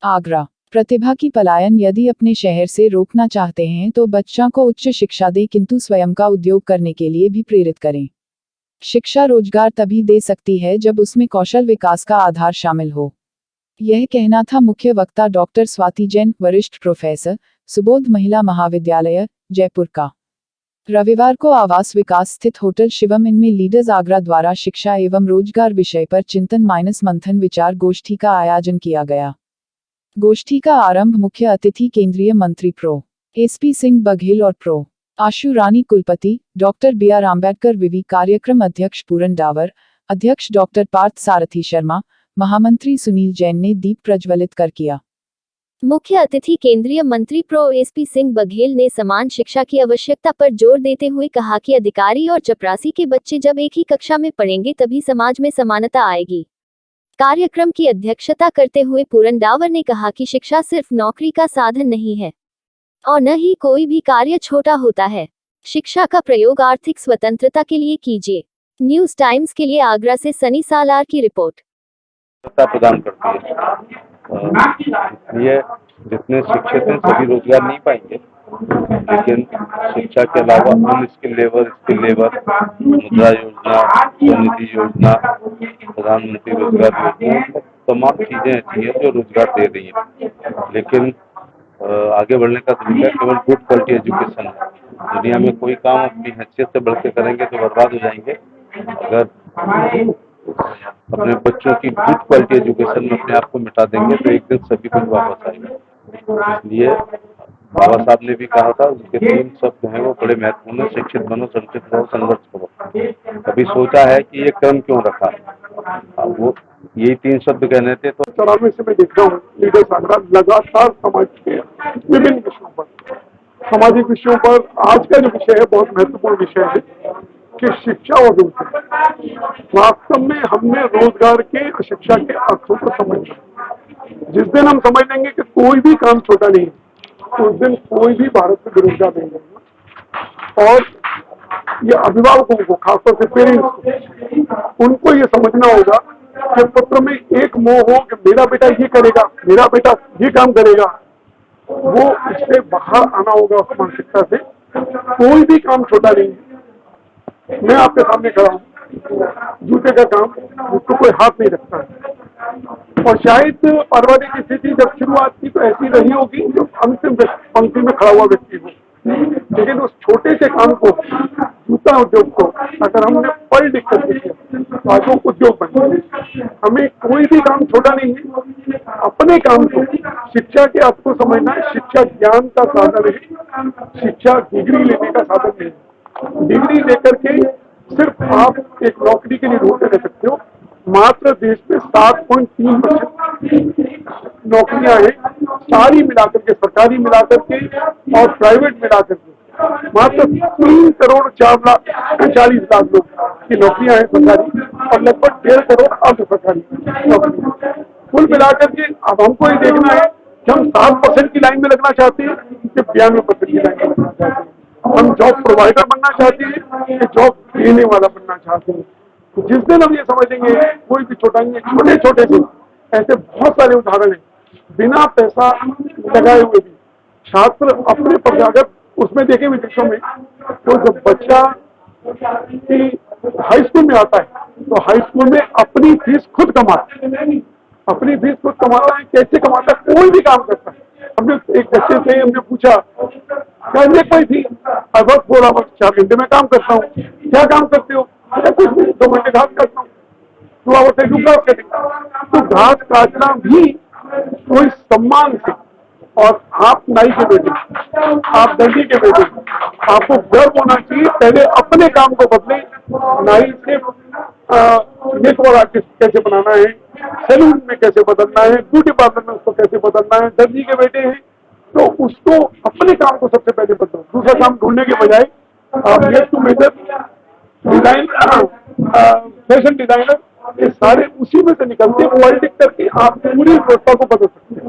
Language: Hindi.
आगरा। प्रतिभा की पलायन यदि अपने शहर से रोकना चाहते हैं तो बच्चों को उच्च शिक्षा दें, किंतु स्वयं का उद्योग करने के लिए भी प्रेरित करें। शिक्षा रोजगार तभी दे सकती है जब उसमें कौशल विकास का आधार शामिल हो। यह कहना था मुख्य वक्ता डॉक्टर स्वाति जैन, वरिष्ठ प्रोफेसर, सुबोध महिला महाविद्यालय, जयपुर का। रविवार को आवास विकास स्थित होटल शिवम इन में लीडर्स आगरा द्वारा शिक्षा एवं रोजगार विषय पर चिंतन मंथन विचार गोष्ठी का आयोजन किया गया। गोष्ठी का आरंभ मुख्य अतिथि केंद्रीय मंत्री प्रो एसपी सिंह बघेल और प्रो आशु रानी कुलपति डॉक्टर बी.आर. आंबेडकर विवि कार्यक्रम अध्यक्ष पूरन डावर, अध्यक्ष डॉक्टर पार्थ सारथी शर्मा, महामंत्री सुनील जैन ने दीप प्रज्वलित कर किया। मुख्य अतिथि केंद्रीय मंत्री प्रो एसपी सिंह बघेल ने समान शिक्षा की आवश्यकता पर जोर देते हुए कहा कि अधिकारी और चपरासी के बच्चे जब एक ही कक्षा में पढ़ेंगे तभी समाज में समानता आएगी। कार्यक्रम की अध्यक्षता करते हुए पूरन डावर ने कहा कि शिक्षा सिर्फ नौकरी का साधन नहीं है और न ही कोई भी कार्य छोटा होता है। शिक्षा का प्रयोग आर्थिक स्वतंत्रता के लिए कीजिए। न्यूज़ टाइम्स के लिए आगरा से सनी सालार की रिपोर्ट। प्रदान करती है, इसलिए जितने शिक्षित हैं सभी रोजगार नहीं पाएंगे, लेकिन शिक्षा के अलावा स्किल लेबर, मुद्रा योजना, स्वनिधि योजना, प्रधानमंत्री रोजगार योजना, तमाम चीजें ऐसी हैं जो रोजगार दे रही हैं। लेकिन आगे बढ़ने का तरीका केवल गुड क्वालिटी एजुकेशन है। दुनिया में कोई काम अपनी हैसियत से बढ़ के करेंगे तो बर्बाद हो जाएंगे। अगर अपने बच्चों की गुड क्वालिटी एजुकेशन में अपने आप को मिटा देंगे तो एक दिन सभी कुछ वापस आएगा। इसलिए बाबा साहब ने भी कहा था, उसके 3 शब्द हैं वो बड़े महत्वपूर्ण है: शिक्षित बनो, संचित रहो, संघर्ष करो। कभी सोचा है कि ये क्रम क्यों रखा? वो यही 3 शब्द कहने थे। तो चौरानवे से मैं देख रहा हूँ लीडर्स आगरा लगातार समाज के विभिन्न विषयों पर, सामाजिक विषयों पर आज का जो विषय है बहुत महत्वपूर्ण विषय है कि शिक्षा और रोजगार। वास्तव में हमने रोजगार के और शिक्षा के अर्थों को समझना। जिस दिन हम समझ लेंगे कि कोई भी काम छोटा नहीं है, उस दिन कोई भी भारत में बेरोजगार नहीं रहेगा। और ये अभिभावकों को, खासतौर से पेरेंट्स को, उनको ये समझना होगा कि पुत्र में एक मोह हो कि मेरा बेटा ये करेगा, मेरा बेटा ये काम करेगा। वो इससे बाहर आना होगा उस मानसिकता से। कोई भी काम छोटा नहीं है। मैं आपके सामने खड़ा हूँ, जूते का काम जिसको कोई हाथ नहीं रखता है। और शायद पारिवारिक की स्थिति जब शुरुआत की तो ऐसी रही होगी जो अंतिम पंक्ति में खड़ा हुआ व्यक्ति हो, लेकिन उस छोटे से काम को, जूता उद्योग को, अगर हमने पढ़ लिख कर किया तो आज वो उद्योग बन गए। हमें कोई भी काम छोटा नहीं है। अपने काम को, शिक्षा के अर्थ को समझना है। शिक्षा ज्ञान का साधन है, शिक्षा डिग्री लेने का साधन नहीं है। डिग्री लेकर के सिर्फ आप एक नौकरी के लिए ढूंढते रह सकते हो। मात्र देश में 7.3% नौकरियां हैं, सारी मिलाकर के, सरकारी मिलाकर के और प्राइवेट मिलाकर के मात्र 3,04,40,00,000 लोग की नौकरियां हैं सरकारी, और लगभग 1.5 करोड़ अर्ध सरकारी नौकरियां। कुल मिलाकर के अब हमको ये देखना है कि हम 7% की लाइन में लगना चाहते हैं कि 92% की लाइन में लगना चाहते हैं। हम जॉब प्रोवाइडर बनना चाहते हैं कि जॉब देने वाला बनना चाहते हैं। तो जिस दिन हम ये समझेंगे कोई भी छोटा नहीं है, छोटे छोटे से ऐसे बहुत सारे उदाहरण हैं। बिना पैसा लगाए हुए भी छात्र अपने पर, अगर उसमें देखें विदेशों में, तो जब बच्चा हाई स्कूल में आता है तो हाई स्कूल में अपनी फीस खुद कमाता है। अपनी फीस खुद कमाता है। कैसे कमाता है? कोई भी काम करता है। हमने एक बच्चे से हमने पूछा, कोई थी, वर्क 4 आवर्स, 4 घंटे में काम करता हूँ। क्या काम करते हो? कुछ नहीं, 2 घंटे घास काटता हूँ। 2 आवर्स से घास काटेगा। तो घास काटना भी कोई सम्मान से। और आप नाई के बेटे, आप दर्जी के बेटे, आपको गर्व होना चाहिए। पहले अपने काम को बदले। नाई से मेकओवर आर्टिस्ट कैसे बनाना है, सैलून में कैसे बदलना है, ब्यूटी पार्लर में उसको कैसे बदलना है। दर्जी के बेटे हैं तो उसको अपने काम को सबसे पहले बदलो। दूसरा काम ढूंढने के बजाय आप make to measure design, fashion designer, ये सारे उसी में से निकलते, पॉलिटिक्स करके आप पूरी व्यवस्था को बदल सकते हैं।